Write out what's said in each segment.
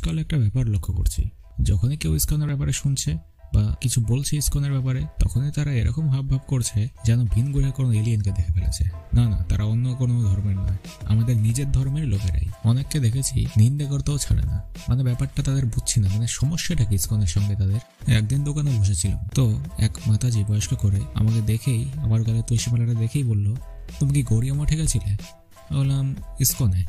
আজকাল একটা ব্যাপার লক্ষ্য করছি, যখনই কেউ ইসকনের ব্যাপারে শুনছে বা কিছু বলছে ইসকনের ব্যাপারে, তখনই তারা এরকম ভাব করছে যেন ভিন গ্রহে কোনো এলিয়েনকে দেখে ফেলেছে। না, তারা অন্য কোনো ধর্মের নয়, আমাদের নিজের ধর্মের লোকেরাই। অনেককে দেখেছি নিন্দে করতেও ছাড়ে না। মানে ব্যাপারটা তাদের বুঝছি না, মানে সমস্যাটা কি ইসকনের সঙ্গে তাদের। একদিন দোকানে বসেছিলাম, তো এক মাতাজি বয়স্ক করে আমাকে দেখেই, আমার গলায় তুলসী মালাটা দেখেই বলল, তুমি কি গৌরী মঠে গেছিলে? বললাম ইসকনে।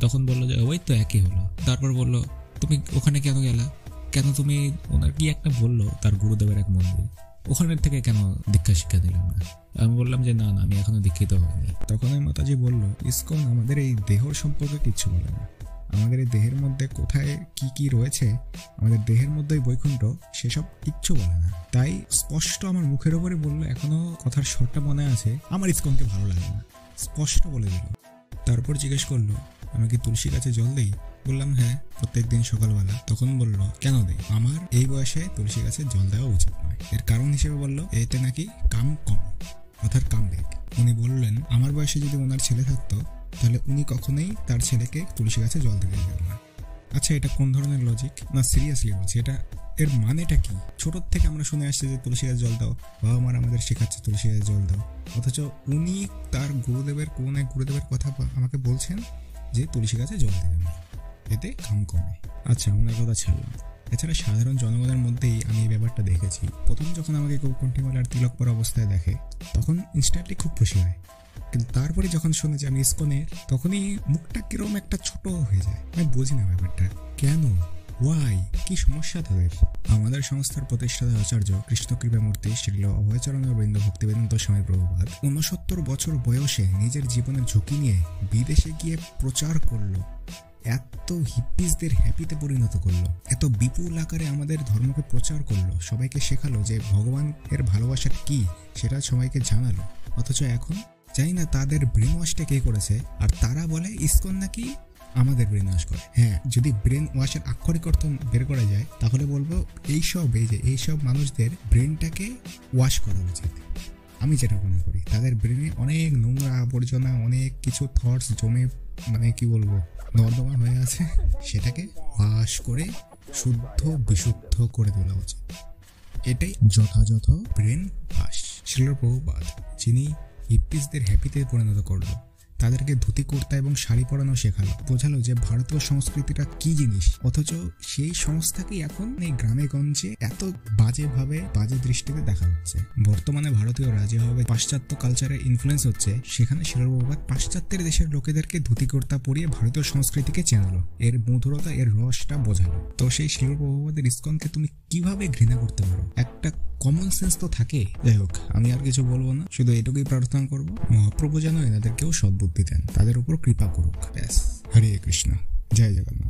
তখন বললো যে ওই তো একই হলো। তারপর বলল, তুমি ওখানে কেন গেলা? কেন তুমি, ওনার কি একটা বললো তার গুরুদেবের এক মন্দির, ওখানের থেকে কেন দীক্ষা শিক্ষা দিলাম না? আমি বললাম যে না, আমি এখনো দীক্ষিত হইনি। তখন ওই মাতাজি বলল, ইসকন আমাদের এই দেহ সম্পর্কে কিচ্ছু বলে না। আমাদের এই দেহের মধ্যে কোথায় কি কি রয়েছে, আমাদের দেহের মধ্যে বৈকুণ্ঠ, সেসব কিচ্ছু বলে না। তাই স্পষ্ট আমার মুখের ওপরে বললো, এখনো কথার স্বরটা মনে আছে, আমার ইসকনকে ভালো লাগে না, স্পষ্ট বলে দিল। তারপর জিজ্ঞেস করলো, আমি কি তুলসী গাছে জল দেই? বললাম হ্যাঁ, প্রত্যেকদিন সকালবেলা। তখন বলল, কেন দেই? আমার এই বয়সে তুলসী গাছে জল দেওয়া উচিত নয়। এর কারণ হিসেবে বলল, এতে নাকি কাম কম, অর্থাৎ কাম বেগ। উনি বললেন, আমার বয়সে যদি ওনার ছেলে থাকতো তাহলে উনি কখনোই তার ছেলেকে তুলসী গাছে জল দিতে দেবেন না। আচ্ছা, এটা কোন ধরনের লজিক? না সিরিয়াসলি বলছি, এর মানেটা কি? ছোটোর থেকে আমরা শুনে আসছি যে তুলসী গাছে জল দাও, বাবা মার আমাদের শেখাচ্ছে তুলসী গাছে জল দাও, অথচ উনি তার গুরুদেবের কোন এক গুরুদেবের কথা আমাকে বলছেন যে তুলসী গাছে জল দেবেন না, এতে কাম কমে। আচ্ছা, ওনার কথা ছাড়লাম। এছাড়া সাধারণ জনগণের মধ্যেই আমি এই ব্যাপারটা দেখেছি। প্রথম যখন আমাকে কেউ কণ্ঠিমালার তিলক পরা অবস্থায় দেখে, তখন ইনস্ট্যান্টলি খুব খুশি হয়, কিন্তু তারপরে যখন শুনে যে আমি ইসকনের, তখনই মুখটা কিরকম একটা ছোট হয়ে যায়। আমি বুঝি না ব্যাপারটা কেন, ওয়াই, কি সমস্যা তাদের? আমাদের সংস্থার প্রতিষ্ঠাতা আচার্য কৃষ্ণকৃপামূর্তি শ্রীল অভয়চরণ বৃন্দ ভক্তিবেদান্ত স্বামী প্রভুপাদ 69 বছর বয়সে নিজের জীবনের ঝুঁকি নিয়ে বিদেশে গিয়ে প্রচার করলো, এত হিপ্পিসদের হ্যাপিতে পরিণত করলো, এত বিপুল আকারে আমাদের ধর্মকে প্রচার করলো, সবাইকে শেখালো যে ভগবানের ভালোবাসা কি সেটা সবাইকে জানালো। অথচ এখন জানি না তাদের ব্রেন ওয়াশটা কে করেছে, আর তারা বলে ইসকন নাকি আমাদের ব্রেন ওয়াশ করে। হ্যাঁ, যদি ব্রেন ওয়াশের আক্ষরিক অর্থ বের করা যায় তাহলে বলবো এইসব মানুষদের ব্রেনটাকে ওয়াশ করা উচিত। আমি যেটা মনে করি, তাদের ব্রেনে অনেক নোংরা আবর্জনা, অনেক কিছু থটস জমে, মানে কি বলবো, নর্দমা হয়ে আছে, সেটাকে ওয়াশ করে শুদ্ধ বিশুদ্ধ করে তোলা উচিত। এটাই যথাযথ ব্রেন ওয়াশ। শ্রীল প্রভুপাদ, যিনি হিপ্পিসদের হ্যাপিতে পরিণত করলো, তাদেরকে ধুতি কুর্তা এবং শাড়ি পরানো শেখালো, বোঝালো যে ভারতীয় সংস্কৃতিটা কি জিনিস, অথচ সেই সংস্থাকেই এখন এই গ্রামে গঞ্জে এত বাজে দৃষ্টিতে দেখা হচ্ছে। বর্তমানে ভারতীয়রা যেভাবে পাশ্চাত্য কালচারে ইনফ্লুয়েন্স হচ্ছে, সেখানে শ্রীল প্রভুপাদ পাশ্চাত্যের দেশের লোকেদেরকে ধুতি কুর্তা পরিয়ে ভারতীয় সংস্কৃতিকে চেনালো, এর মধুরতা, এর রসটা বোঝালো। তো সেই শ্রীল প্রভুপাদের ইসকনকে তুমি কিভাবে ঘৃণা করতে পারো? একটা কমন সেন্স তো থাকে। যাই হোক, আমি আর কিছু বলবো না, শুধু এটুকুই প্রার্থনা করবো, মহাপ্রভু যেন এনাদেরকেও সদ্বুদ্ধি দেন, তাদের উপর কৃপা করুক। ব্যাস, হরে কৃষ্ণ, জয় জগন্নাথ।